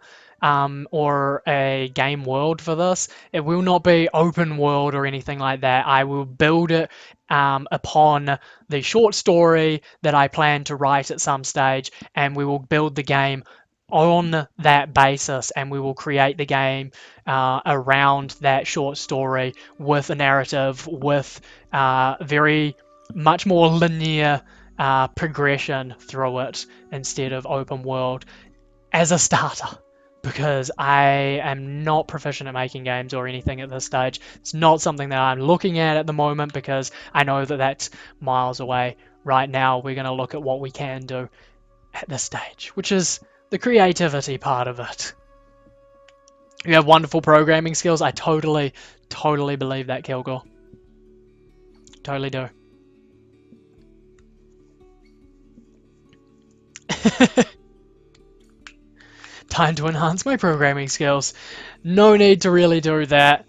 or a game world for this, it will not be open world or anything like that. I will build it upon the short story that I plan to write at some stage, and we will build the game on that basis, and we will create the game around that short story with a narrative, with very much more linear progression through it instead of open world as a starter. Because I am not proficient at making games or anything at this stage. It's not something that I'm looking at the moment because I know that that's miles away. Right now, we're going to look at what we can do at this stage, which is the creativity part of it. You have wonderful programming skills. I totally believe that, Kilgore. Totally do. Time to enhance my programming skills. No need to really do that.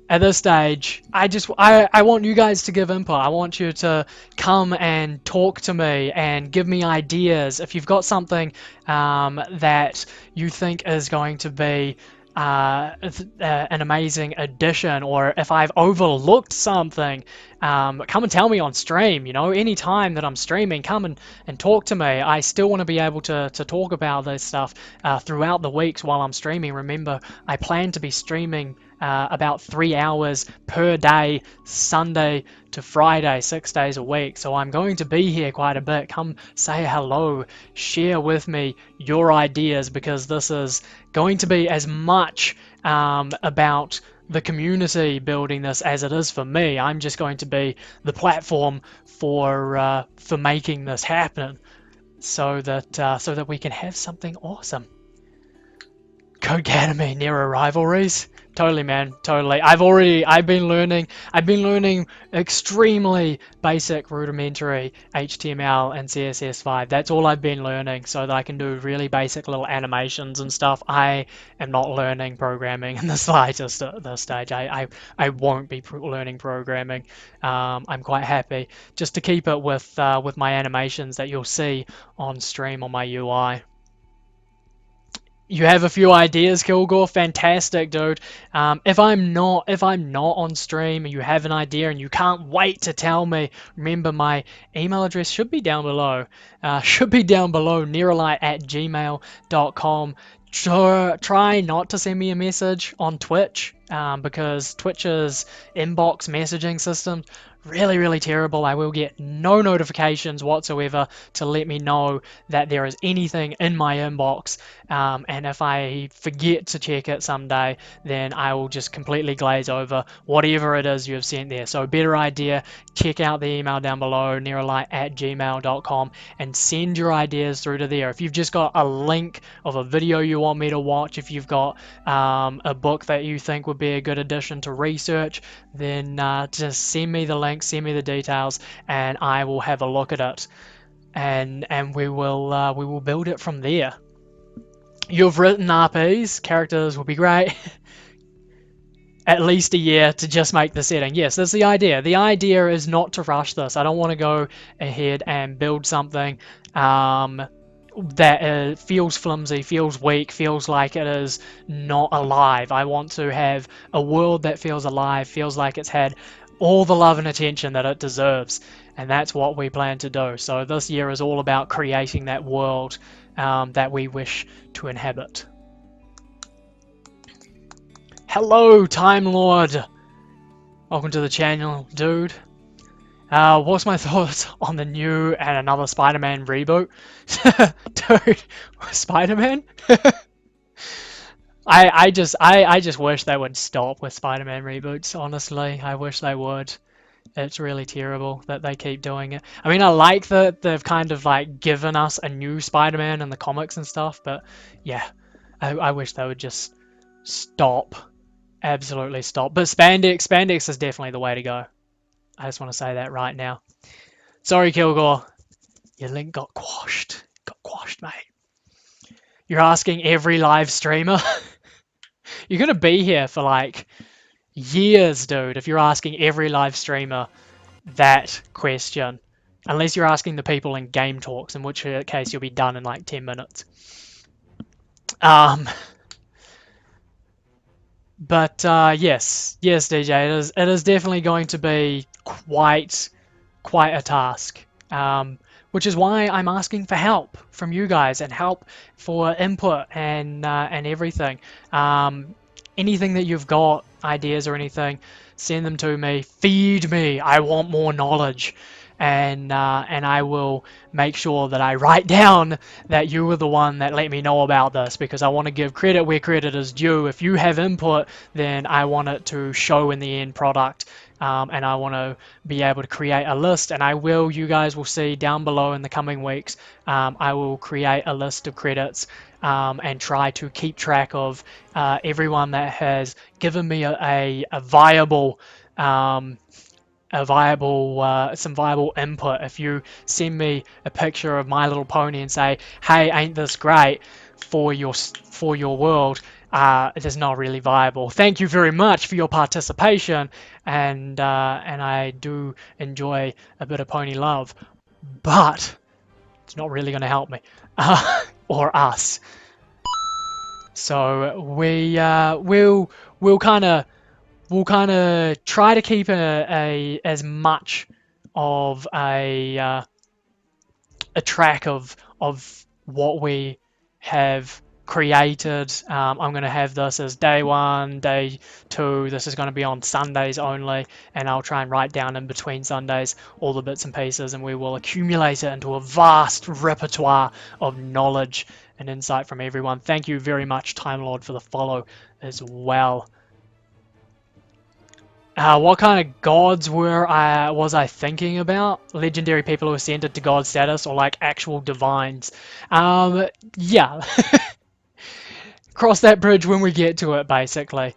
At this stage, I want you guys to give input. I want you to come and talk to me and give me ideas. If you've got something that you think is going to be an amazing addition, or if I've overlooked something, come and tell me on stream. Any time that I'm streaming, come and talk to me. I still want to be able to talk about this stuff throughout the weeks while I'm streaming. Remember, I plan to be streaming about 3 hours per day, Sunday to Friday, 6 days a week. So I'm going to be here quite a bit. Come say hello, share with me your ideas, because this is going to be as much about the community building this as it is for me. I'm just going to be the platform for making this happen, so that we can have something awesome. Codecademy, Nero rivalries. Totally, man. Totally. I've been learning extremely basic rudimentary HTML and CSS5. That's all I've been learning, so that I can do really basic little animations and stuff. I am not learning programming in the slightest at this stage. I won't be learning programming. I'm quite happy just to keep it with my animations that you'll see on stream on my UI. You have a few ideas, Kilgore. Fantastic, dude. If I'm not on stream and you have an idea and you can't wait to tell me, remember my email address should be down below. Neralyte@gmail.com. Try not to send me a message on Twitch, because Twitch's inbox messaging system really terrible. I will get no notifications whatsoever to let me know that there is anything in my inbox, and if I forget to check it someday, then I will just completely glaze over whatever it is you have sent there. So better idea, check out the email down below, neralyte@gmail.com, and send your ideas through to there. If you've just got a link of a video you want me to watch, if you've got a book that you think would be a good addition to research, then just send me the link, send me the details, and I will have a look at it, and we will build it from there. You've written RPs, characters will be great. At least a year to just make the setting. Yes, that's the idea. The idea is not to rush this. I don't want to go ahead and build something that feels flimsy, feels weak, feels like it is not alive. I want to have a world that feels alive, feels like it's had all the love and attention that it deserves, and that's what we plan to do. So this year is all about creating that world that we wish to inhabit. Hello, Time Lord! Welcome to the channel, dude. What's my thoughts on the new and another Spider-Man reboot? Dude, Spider-Man? I just wish they would stop with Spider-Man reboots, honestly. I wish they would. It's really terrible that they keep doing it. I mean, I like that they've kind of like given us a new Spider-Man in the comics and stuff, but yeah, I wish they would just stop. Absolutely stop. But spandex is definitely the way to go. I just want to say that right now. Sorry, Kilgore. Your link got quashed. Got quashed, mate. You're asking every live streamer? You're going to be here for like years, dude, if you're asking every live streamer that question. Unless you're asking the people in Game Talks, in which case you'll be done in like 10 minutes. But yes, DJ, it is definitely going to be quite a task, which is why I'm asking for help from you guys and help for input and everything. Anything that you've got, ideas or anything, send them to me. Feed me. I want more knowledge. And I will make sure that I write down that you were the one that let me know about this, because I want to give credit where credit is due. If you have input, then I want it to show in the end product, and I want to be able to create a list, and you guys will see down below in the coming weeks, I will create a list of credits and try to keep track of everyone that has given me a viable some viable input. If you send me a picture of My Little Pony and say, hey, ain't this great for your world, it is not really viable. Thank you very much for your participation, and I do enjoy a bit of pony love, but it's not really going to help me or us. So we'll kind of try to keep as much of a track of what we have created. I'm going to have this as day 1, day 2. This is going to be on Sundays only, and I'll try and write down in between Sundays all the bits and pieces, and we will accumulate it into a vast repertoire of knowledge and insight from everyone. Thank you very much, Time Lord, for the follow as well. What kind of gods was I thinking about? Legendary people who ascended to god status, or like actual divines? Yeah. Cross that bridge when we get to it, basically.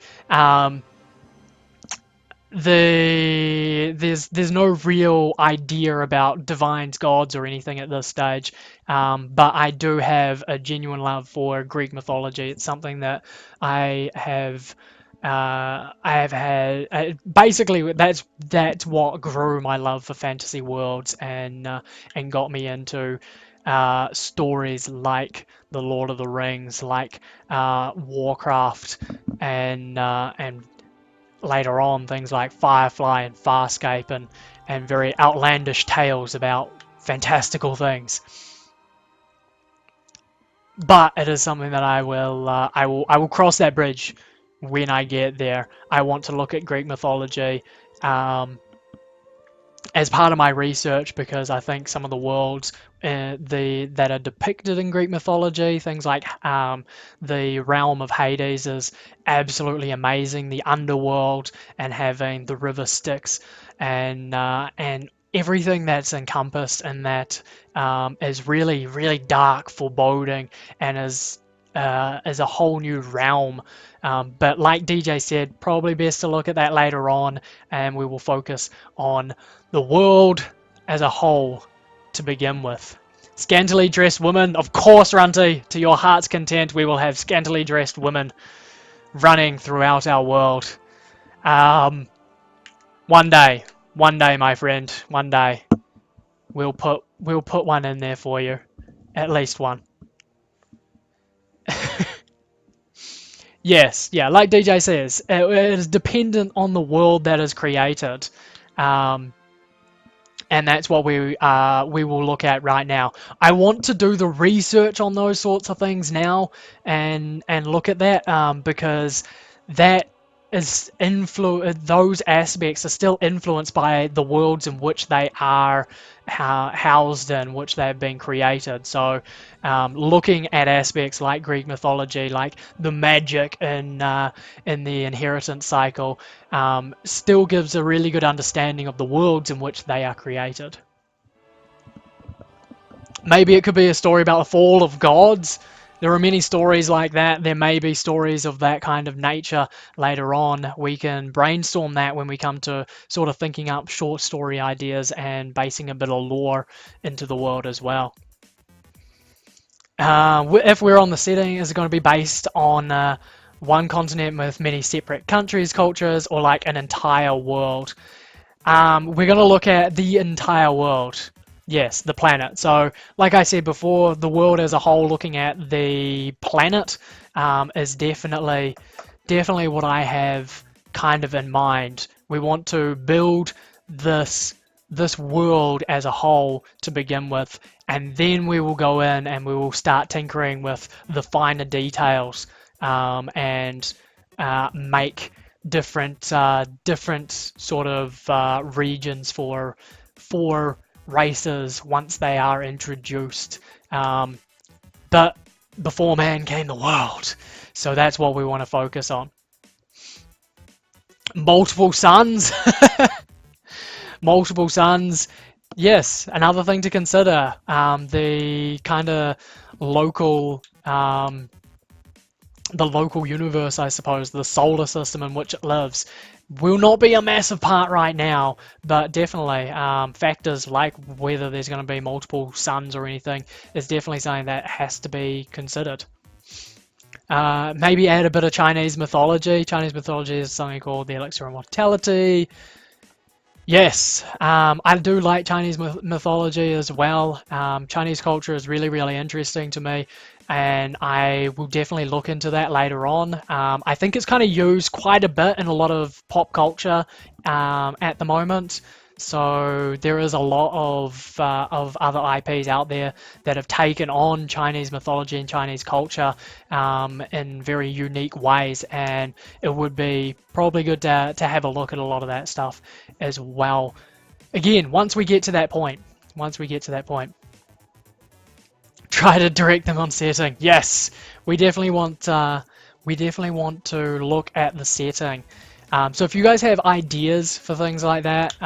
There's no real idea about divines, gods, or anything at this stage, but I do have a genuine love for Greek mythology. It's something that I have had. Basically, that's what grew my love for fantasy worlds and got me into stories like The Lord of the Rings, like Warcraft, and later on things like Firefly and Farscape, and very outlandish tales about fantastical things. But it is something that I will cross that bridge when I get there. I want to look at Greek mythology as part of my research, because I think some of the worlds that are depicted in Greek mythology, things like the realm of Hades, is absolutely amazing. The underworld, and having the river Styx, and everything that's encompassed in that is really, really dark, foreboding, and is a whole new realm. But like DJ said, probably best to look at that later on, and we will focus on the world as a whole to begin with. Scantily dressed women, of course, Runty, to your heart's content, we will have scantily dressed women running throughout our world. One day, my friend, one day, we'll put one in there for you, at least one. Yes, yeah, like DJ says, it is dependent on the world that is created, and that's what we will look at right now. I want to do the research on those sorts of things now, and look at that, because that is those aspects are still influenced by the worlds in which they are housed in, which they have been created. So looking at aspects like Greek mythology, like the magic in the inheritance cycle, still gives a really good understanding of the worlds in which they are created. Maybe it could be a story about the fall of gods. There are many stories like that. There may be stories of that kind of nature later on. We can brainstorm that when we come to sort of thinking up short story ideas and basing a bit of lore into the world as well. If we're on the setting, is it going to be based on one continent with many separate countries, cultures, or like an entire world? We're going to look at the entire world. Yes, the planet. So, like I said before, the world as a whole, looking at the planet, is definitely what I have kind of in mind. We want to build this world as a whole to begin with, and then we will go in and we will start tinkering with the finer details, and make different sort of regions for races once they are introduced. But before man came the world, so that's what we want to focus on. Multiple suns. Multiple suns, yes, another thing to consider. The kind of local universe, I suppose, the solar system in which it lives, will not be a massive part right now, but definitely factors like whether there's going to be multiple suns or anything is definitely something that has to be considered. Maybe add a bit of Chinese mythology. Chinese mythology is something called the elixir of mortality. Yes, I do like Chinese mythology as well. Chinese culture is really, really interesting to me, and I will definitely look into that later on. I think it's kind of used quite a bit in a lot of pop culture at the moment, So there is a lot of other IPs out there that have taken on Chinese mythology and Chinese culture in very unique ways, and it would be probably good to have a look at a lot of that stuff as well. Again, once we get to that point, try to direct them on setting. Yes, we definitely want to look at the setting. So if you guys have ideas for things like that,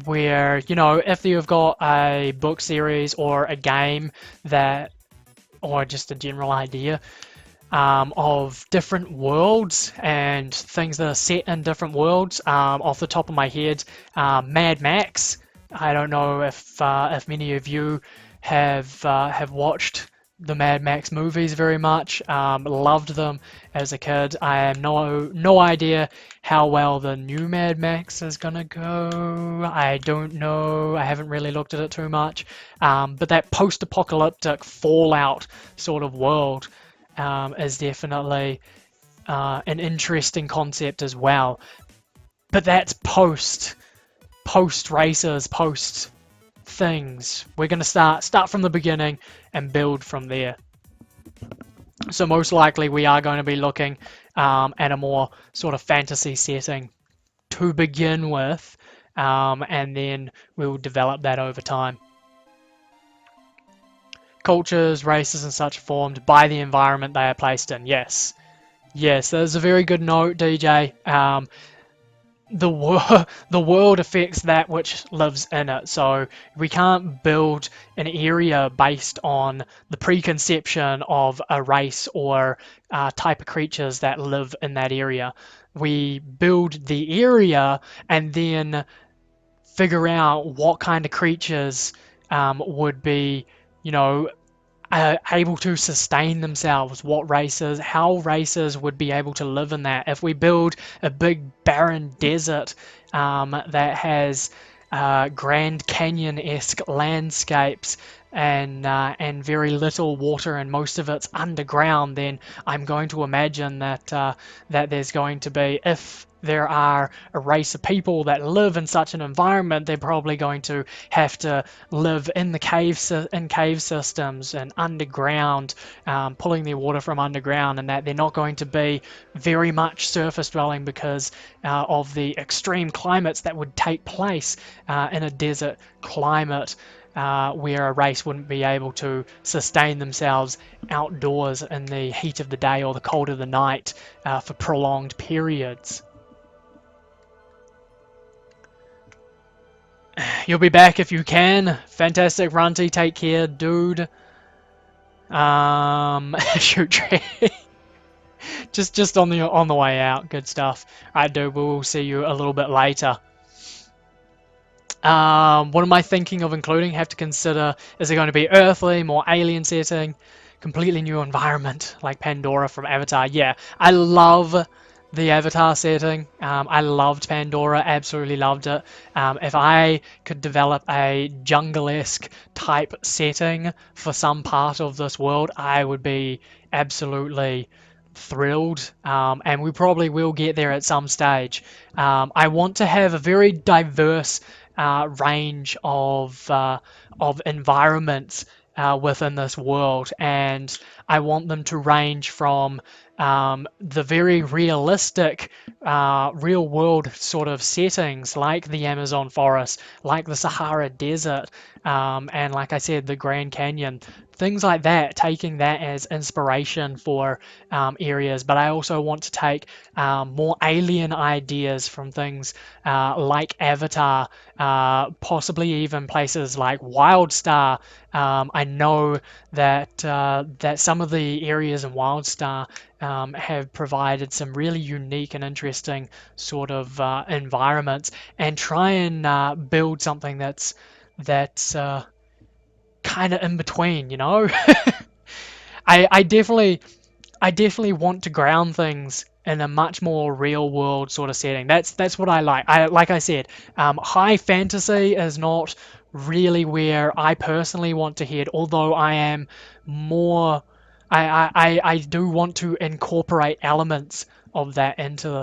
where, you know, if you've got a book series or a game that, or just a general idea of different worlds and things that are set in different worlds, off the top of my head, Mad Max. I don't know if many of you have watched the Mad Max movies very much. Loved them as a kid. I have no idea how well the new Mad Max is gonna go. I don't know. I haven't really looked at it too much. But that post-apocalyptic Fallout sort of world is definitely an interesting concept as well. But that's post races, post things. We're going to start from the beginning and build from there. So most likely we are going to be looking at a more sort of fantasy setting to begin with, and then we'll develop that over time. Cultures, races and such formed by the environment they are placed in. Yes, that's a very good note, DJ. The world affects that which lives in it, so we can't build an area based on the preconception of a race or type of creatures that live in that area. We build the area and then figure out what kind of creatures would be, you know, able to sustain themselves, how races would be able to live in that. If we build a big barren desert that has Grand Canyon-esque landscapes and very little water and most of it's underground, then I'm going to imagine that that there's going to be, if there are a race of people that live in such an environment, they're probably going to have to live in the cave systems and underground, pulling their water from underground, and that they're not going to be very much surface dwelling because of the extreme climates that would take place in a desert climate. Where a race wouldn't be able to sustain themselves outdoors in the heat of the day or the cold of the night for prolonged periods. You'll be back if you can. Fantastic, Runty. Take care, dude. Shoot tree. just on the way out. Good stuff. Alright, dude. We'll see you a little bit later. What am I thinking of including? Have to consider, is it going to be earthly, more alien setting, completely new environment like Pandora from Avatar? Yeah, I love the Avatar setting. I loved Pandora, absolutely loved it. If I could develop a jungle-esque type setting for some part of this world, I would be absolutely thrilled, and we probably will get there at some stage. I want to have a very diverse range of environments within this world, and I want them to range from the very realistic real world sort of settings like the Amazon forest, like the Sahara Desert, and like I said, the Grand Canyon, things like that, taking that as inspiration for areas. But I also want to take more alien ideas from things like Avatar, possibly even places like Wildstar. I know that that some of the areas in Wildstar have provided some really unique and interesting sort of environments, and try and build something that's kind of in between, you know. I definitely want to ground things in a much more real world sort of setting. That's what I like. Like I said, high fantasy is not really where I personally want to head, although I am more I do want to incorporate elements of that into this